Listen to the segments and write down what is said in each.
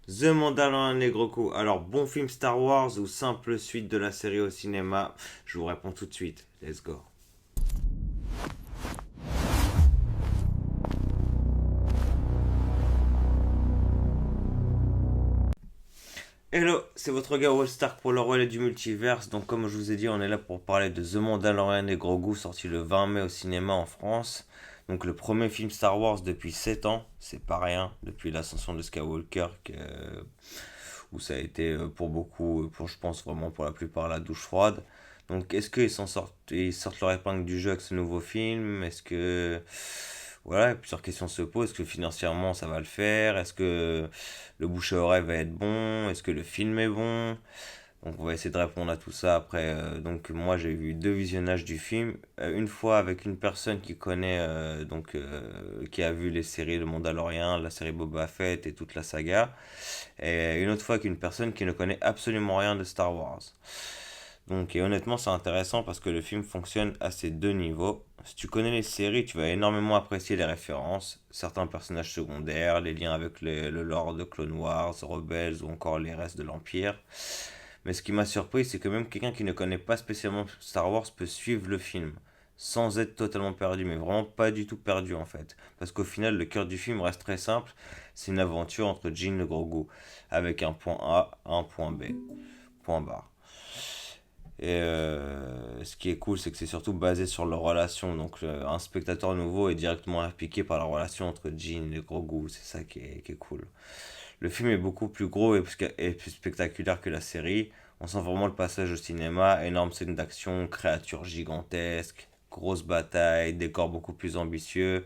The Mandalorian et Grogu. Alors, bon film Star Wars ou simple suite de la série au cinéma? Je vous réponds tout de suite. Let's go. Hello, c'est votre gars Wallstark pour le relais du multiverse. Donc, comme je vous ai dit, on est là pour parler de The Mandalorian et Grogu, sorti le 20 mai au cinéma en France. Donc, le premier film Star Wars depuis 7 ans, c'est pas rien, depuis l'ascension de Skywalker, où ça a été pour beaucoup, pour je pense vraiment pour la plupart, la douche froide. Donc, est-ce qu'ils ils sortent leur épingle du jeu avec ce nouveau film? Est-ce que voilà, plusieurs questions se posent. Est-ce que financièrement ça va le faire? Est-ce que le bouche à oreille va être bon? Est-ce que le film est bon? Donc on va essayer de répondre à tout ça après. Donc moi j'ai vu deux visionnages du film. Une fois avec une personne qui connaît, qui a vu les séries Le Mandalorian, la série Boba Fett et toute la saga. Et une autre fois avec une personne qui ne connaît absolument rien de Star Wars. Donc, et honnêtement, c'est intéressant parce que le film fonctionne à ces deux niveaux. Si tu connais les séries, tu vas énormément apprécier les références, certains personnages secondaires, les liens avec le lore de Clone Wars, Rebels ou encore les restes de l'Empire. Mais ce qui m'a surpris, c'est que même quelqu'un qui ne connaît pas spécialement Star Wars peut suivre le film sans être totalement perdu, mais vraiment pas du tout perdu en fait. Parce qu'au final, le cœur du film reste très simple, c'est une aventure entre Jin et Grogu, avec un point A, un point B, point barre. Et ce qui est cool, c'est que c'est surtout basé sur leur relation. Donc, un spectateur nouveau est directement impliqué par la relation entre Jin et Grogu. C'est ça qui est cool. Le film est beaucoup plus gros et plus spectaculaire que la série. On sent vraiment le passage au cinéma. Énorme scène d'action, créatures gigantesques, grosses batailles, décors beaucoup plus ambitieux.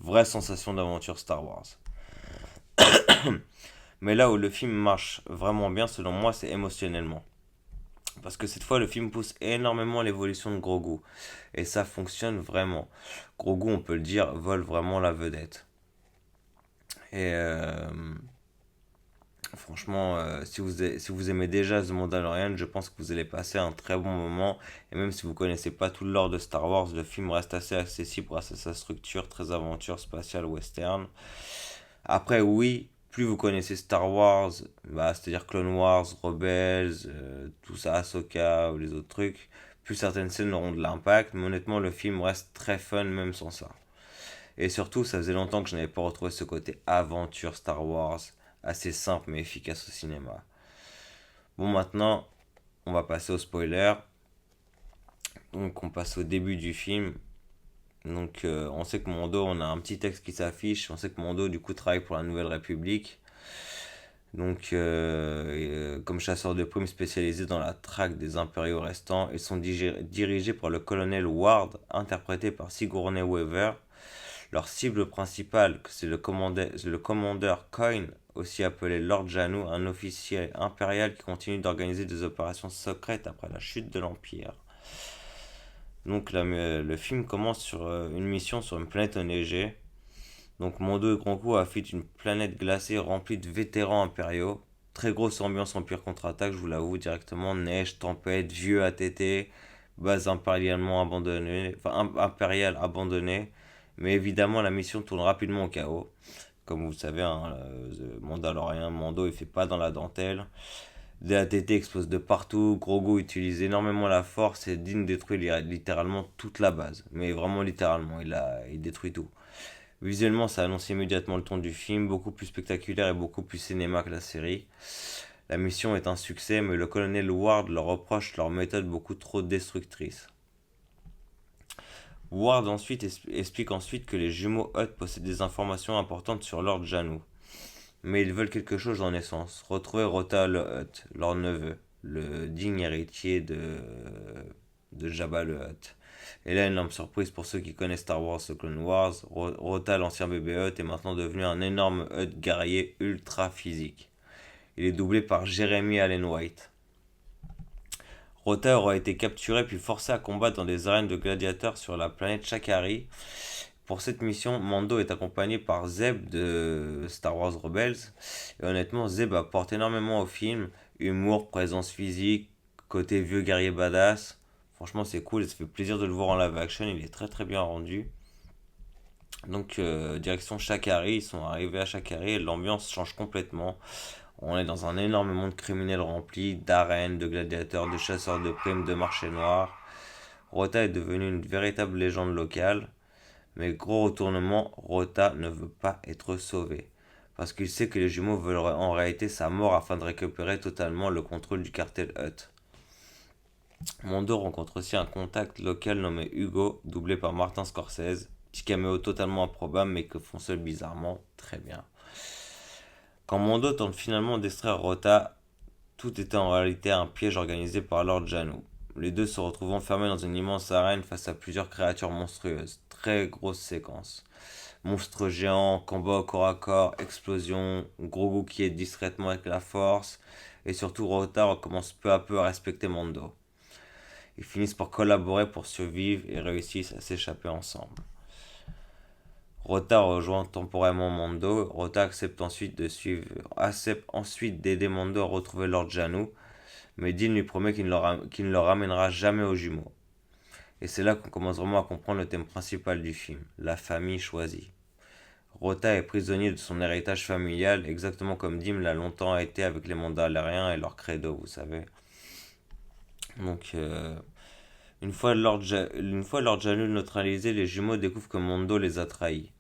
Vraie sensation d'aventure Star Wars. Mais là où le film marche vraiment bien, selon moi, c'est émotionnellement. Parce que cette fois, le film pousse énormément l'évolution de Grogu. Et ça fonctionne vraiment. Grogu, on peut le dire, vole vraiment la vedette. Et franchement, si vous aimez déjà The Mandalorian, je pense que vous allez passer un très bon moment. Et même si vous connaissez pas tout le lore de Star Wars, le film reste assez accessible grâce à sa structure très aventure spatiale western. Après, oui, plus vous connaissez Star Wars, bah, c'est-à-dire Clone Wars, Rebels, tout ça, Ahsoka ou les autres trucs, plus certaines scènes auront de l'impact, mais honnêtement, le film reste très fun même sans ça. Et surtout, ça faisait longtemps que je n'avais pas retrouvé ce côté aventure Star Wars, assez simple mais efficace au cinéma. Bon, maintenant, on va passer au spoiler. Donc, on passe au début du film. Donc, on sait que Mondo, on a un petit texte qui s'affiche. On sait que Mondo, du coup, travaille pour la Nouvelle République. Donc, comme chasseurs de primes spécialisés dans la traque des impériaux restants, ils sont dirigés par le colonel Ward, interprété par Sigourney Weaver. Leur cible principale, c'est le commandeur Coin, aussi appelé Lord Janu, un officier impérial qui continue d'organiser des opérations secrètes après la chute de l'Empire. Donc, le film commence sur une mission sur une planète enneigée. Donc Mondo et Grogu affûtent une planète glacée remplie de vétérans impériaux. Très grosse ambiance Empire contre-attaque, je vous l'avoue directement. Neige, tempête, vieux ATT, base impérialement abandonnée, enfin impériale abandonnée. Mais évidemment, la mission tourne rapidement au chaos. Comme vous le savez, hein, Mandalorian, Mando, il fait pas dans la dentelle. Des ATT explosent de partout. Grogu utilise énormément la force et Din détruit littéralement toute la base. Mais vraiment littéralement, il détruit tout. Visuellement, ça annonce immédiatement le ton du film, beaucoup plus spectaculaire et beaucoup plus cinéma que la série. La mission est un succès, mais le colonel Ward leur reproche leur méthode beaucoup trop destructrice. Ward explique ensuite que les jumeaux Hutt possèdent des informations importantes sur Lord Janu. Mais ils veulent quelque chose en essence, retrouver Rota le Hutt, leur neveu, le digne héritier de Jabba le Hutt. Et là, une énorme surprise pour ceux qui connaissent Star Wars The Clone Wars, Rota, l'ancien bébé Hutt, est maintenant devenu un énorme Hutt guerrier ultra physique. Il est doublé par Jeremy Allen White. Rota aura été capturé puis forcé à combattre dans des arènes de gladiateurs sur la planète Shakari. Pour cette mission, Mando est accompagné par Zeb de Star Wars Rebels. Et honnêtement, Zeb apporte énormément au film. Humour, présence physique, côté vieux guerrier badass. Franchement, c'est cool et ça fait plaisir de le voir en live action. Il est très très bien rendu. Donc, direction Shakari. Ils sont arrivés à Shakari et l'ambiance change complètement. On est dans un énorme monde criminel rempli d'arènes, de gladiateurs, de chasseurs de primes, de marchés noirs. Rota est devenu une véritable légende locale, mais gros retournement, Rota ne veut pas être sauvé. Parce qu'il sait que les jumeaux veulent en réalité sa mort afin de récupérer totalement le contrôle du cartel Hut. Mondo rencontre aussi un contact local nommé Hugo, doublé par Martin Scorsese. Petit caméo totalement improbable mais que fonctionne bizarrement très bien. Quand Mondo tente finalement d'extraire Rota, tout était en réalité un piège organisé par Lord Janu. Les deux se retrouvent enfermés dans une immense arène face à plusieurs créatures monstrueuses. Très grosse séquence. Monstres géants, combat au corps à corps, explosion, Grogu qui est discrètement avec la force, et surtout Rota recommence peu à peu à respecter Mondo. Ils finissent par collaborer pour survivre et réussissent à s'échapper ensemble. Rota rejoint temporairement Mondo. Rota accepte ensuite d'aider Mondo à retrouver Lord Janu, mais Dean lui promet qu'il ne le ramènera jamais aux jumeaux. Et c'est là qu'on commence vraiment à comprendre le thème principal du film, la famille choisie. Rota est prisonnier de son héritage familial, exactement comme Dim l'a longtemps été avec les Mandaloriens et leur credo, vous savez. Donc, une fois Lord Janu neutralisé, les jumeaux découvrent que Mondo les a trahis.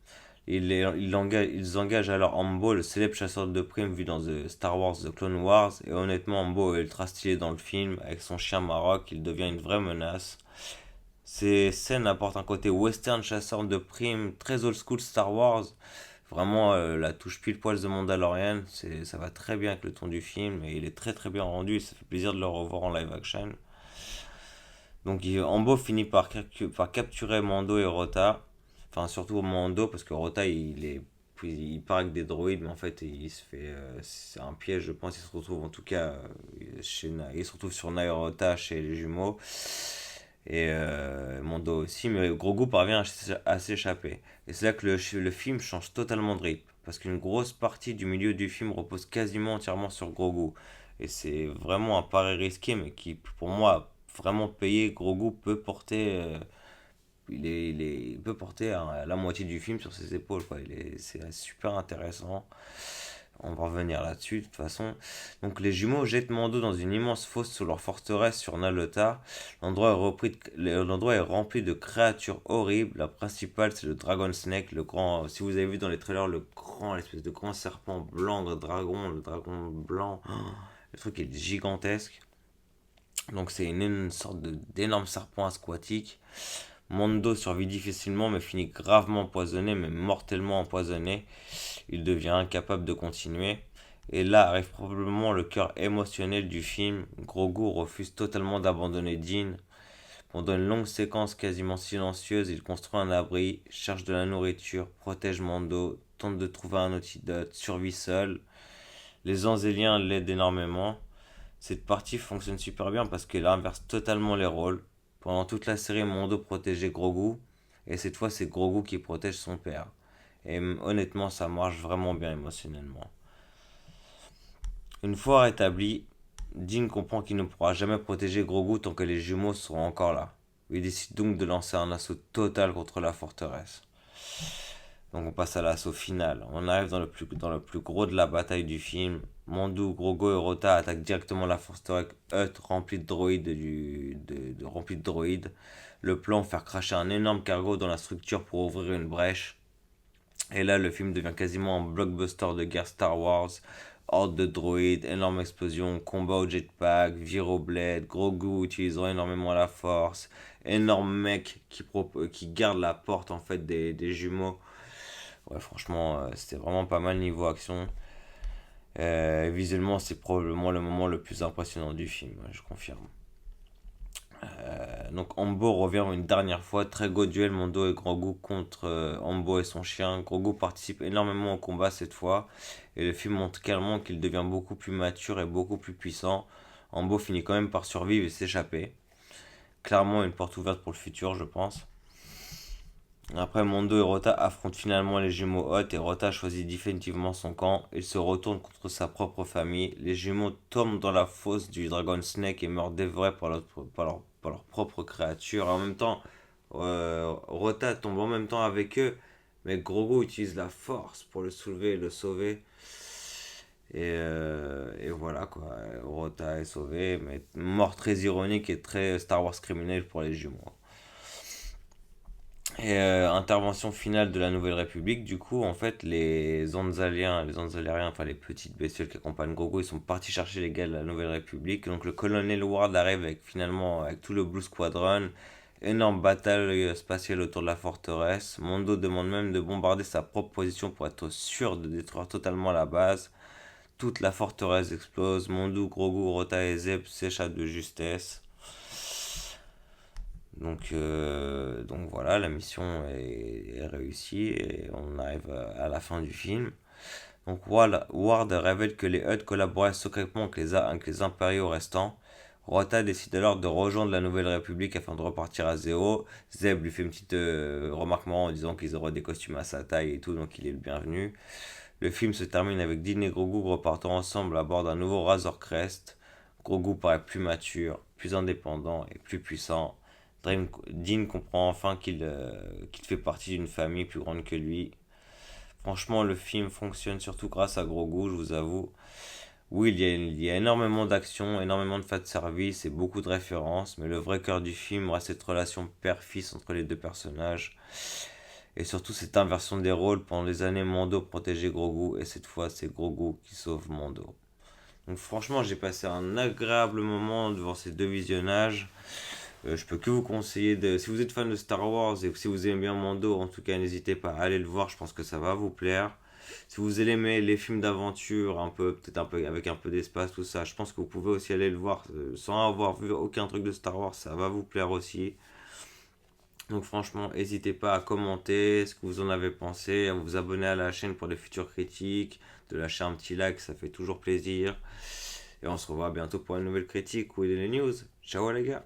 Ils engagent alors Ambo, le célèbre chasseur de primes vu dans The Star Wars The Clone Wars, et honnêtement Ambo est ultra stylé dans le film, avec son chien Marok, il devient une vraie menace. Ces scènes apportent un côté western chasseur de primes, très old school Star Wars, vraiment la touche pile poil de Mandalorian, ça va très bien avec le ton du film, et il est très très bien rendu, et ça fait plaisir de le revoir en live action. Donc Ambo finit par capturer Mando et Rota. Enfin, surtout Mando, parce que Rota, il part avec des droïdes, mais en fait, c'est un piège, je pense. Il se retrouve en tout cas il se retrouve sur Nairota chez les jumeaux. Et Mando aussi, mais Grogu parvient à s'échapper. Et c'est là que le film change totalement de rythme. Parce qu'une grosse partie du milieu du film repose quasiment entièrement sur Grogu. Et c'est vraiment un pari risqué, mais qui, pour moi, vraiment payé. Grogu peut porter il peut porter la moitié du film sur ses épaules, quoi. C'est super intéressant. On va revenir là-dessus de toute façon. Donc les jumeaux jettent Mando dans une immense fosse sous leur forteresse sur Nalota. L'endroit est rempli de créatures horribles. La principale c'est le Dragon Snake, le grand. Si vous avez vu dans les trailers, l'espèce de grand serpent blanc de dragon, le dragon blanc. Le truc est gigantesque. Donc c'est une sorte d'énorme serpent aquatique. Mondo survit difficilement mais finit gravement empoisonné, mais mortellement empoisonné. Il devient incapable de continuer. Et là arrive probablement le cœur émotionnel du film. Grogu refuse totalement d'abandonner Dean. Pendant une longue séquence quasiment silencieuse, il construit un abri, cherche de la nourriture, protège Mando, tente de trouver un antidote, survit seul. Les Anzéliens l'aident énormément. Cette partie fonctionne super bien parce qu'elle inverse totalement les rôles. Pendant toute la série, Mondo protégeait Grogu, et cette fois c'est Grogu qui protège son père. Et honnêtement, ça marche vraiment bien émotionnellement. Une fois rétabli, Dean comprend qu'il ne pourra jamais protéger Grogu tant que les jumeaux seront encore là. Il décide donc de lancer un assaut total contre la forteresse. Donc on passe à l'assaut final. On arrive dans le plus gros de la bataille du film. Mandu, Grogu et Rota attaquent directement la forteresse Hut remplie de remplie de droïdes. Le plan, faire cracher un énorme cargo dans la structure pour ouvrir une brèche. Et là, le film devient quasiment un blockbuster de guerre Star Wars. Horde de droïdes, énorme explosion, combat au jetpack, viroblade, Grogu utilisant énormément la force, énorme mec qui garde la porte en fait des jumeaux. Ouais, franchement, c'était vraiment pas mal niveau action. Visuellement, c'est probablement le moment le plus impressionnant du film, ouais, je confirme. Donc Ambo revient une dernière fois, très go duel Mondo et Grogu contre Ambo et son chien. Grogu participe énormément au combat cette fois, et le film montre clairement qu'il devient beaucoup plus mature et beaucoup plus puissant. Ambo finit quand même par survivre et s'échapper. Clairement une porte ouverte pour le futur, je pense. Après, Mondo et Rota affrontent finalement les jumeaux Hot et Rota choisit définitivement son camp. Il se retourne contre sa propre famille. Les jumeaux tombent dans la fosse du Dragon Snake et meurent dévorés par leur propre créature. En même temps, Rota tombe en même temps avec eux, mais Grogu utilise la force pour le soulever et le sauver. Et voilà quoi, Rota est sauvé, mais mort très ironique et très Star Wars criminel pour les jumeaux. Et intervention finale de la Nouvelle République, du coup, en fait, les Onzaliens, enfin les petites bestioles qui accompagnent Grogu, ils sont partis chercher les gars de la Nouvelle République. Donc le colonel Ward arrive avec finalement avec tout le Blue Squadron, énorme bataille spatiale autour de la forteresse. Mondo demande même de bombarder sa propre position pour être sûr de détruire totalement la base. Toute la forteresse explose. Mondo, Grogu, Rota et Zeb s'échappent de justesse. Donc voilà, la mission est réussie et on arrive à la fin du film. Donc Ward révèle que les Hutt collaboraient secrètement avec les impériaux restants. Rota décide alors de rejoindre la Nouvelle République afin de repartir à zéro. Zeb lui fait une petite remarque marrante en disant qu'ils auraient des costumes à sa taille et tout, donc il est le bienvenu. Le film se termine avec Dean et Grogu repartant ensemble à bord d'un nouveau Razor Crest. Grogu paraît plus mature, plus indépendant et plus puissant. Dean comprend enfin qu'il fait partie d'une famille plus grande que lui. Franchement, le film fonctionne surtout grâce à Grogu, je vous avoue. Oui, il y a énormément d'action, énormément de fanservice et beaucoup de références, mais le vrai cœur du film reste cette relation père-fils entre les deux personnages. Et surtout cette inversion des rôles. Pendant des années, Mando protégeait Grogu et cette fois, c'est Grogu qui sauve Mando. Donc franchement, j'ai passé un agréable moment devant ces deux visionnages. Je peux que vous conseiller si vous êtes fan de Star Wars et si vous aimez bien Mando, en tout cas, n'hésitez pas à aller le voir. Je pense que ça va vous plaire. Si vous aimez les films d'aventure, un peu, peut-être un peu avec un peu d'espace, tout ça, je pense que vous pouvez aussi aller le voir sans avoir vu aucun truc de Star Wars. Ça va vous plaire aussi. Donc franchement, n'hésitez pas à commenter ce que vous en avez pensé, à vous abonner à la chaîne pour les futures critiques, de lâcher un petit like, ça fait toujours plaisir. Et on se revoit bientôt pour une nouvelle critique ou des news. Ciao les gars!